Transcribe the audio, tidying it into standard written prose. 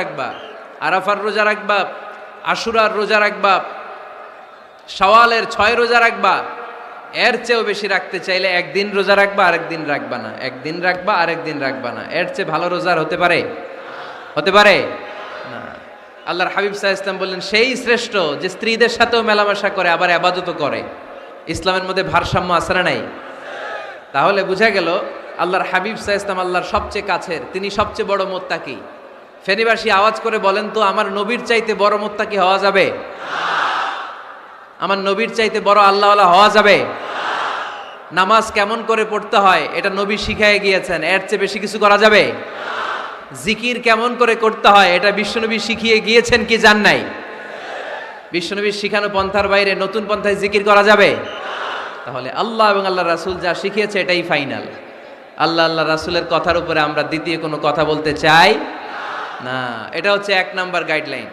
রাখবা, আরাফার রোজা রাখবা, আশুরার রোজা রাখবা, শাওয়ালের 6 রোজা রাখবা। এর চেয়েও বেশি রাখতে চাইলে একদিন রোজা রাখবা, আরেকদিন রাখবা না, একদিন রাখবা, আরেকদিন রাখবা না। এর চেয়ে ভালো রোজার হতে পারে? হতে পারে না। আল্লাহর হাবিব সাল্লাল্লাহু আলাইহি ওয়াসাল্লাম বললেন, সেই শ্রেষ্ঠ যে স্ত্রীদের সাথেও মেলামেশা করে আবার ইবাদতও করে। ইসলামের মধ্যে ভারসাম্য আছে না নাই? তাহলে বোঝা গেল আল্লাহর হাবিব সাল্লাল্লাহু আলাইহি ওয়াসাল্লাম আল্লাহর সবচেয়ে কাছের, তিনি সবচেয়ে বড় মুত্তাকি। ফেনীবাসী আওয়াজ করে বলেন তো, আমার নবীর চাইতে বড় মুত্তাকি হওয়া যাবে? আমার নবীর চাইতে বড় আল্লাহওয়ালা হওয়া যাবে? নামাজ কেমন করে পড়তে হয় এটা নবী শিখায় গিয়েছেন, এর চেয়ে বেশি কিছু করা যাবে? জিকির কেমন করে করতে হয় এটা বিশ্বনবী শিখিয়ে গিয়েছেন কি জান নাই? বিশ্বনবীর শিখানো পন্থার বাইরে নতুন পন্থায় জিকির করা যাবে? তাহলে আল্লাহ এবং আল্লাহ রাসূল যা শিখিয়েছে এটাই ফাইনাল। আল্লাহ আল্লাহ রাসূলের কথার উপরে আমরা দ্বিতীয় কোনো কথা বলতে চাই না। এটা হচ্ছে 1 নাম্বার গাইডলাইন।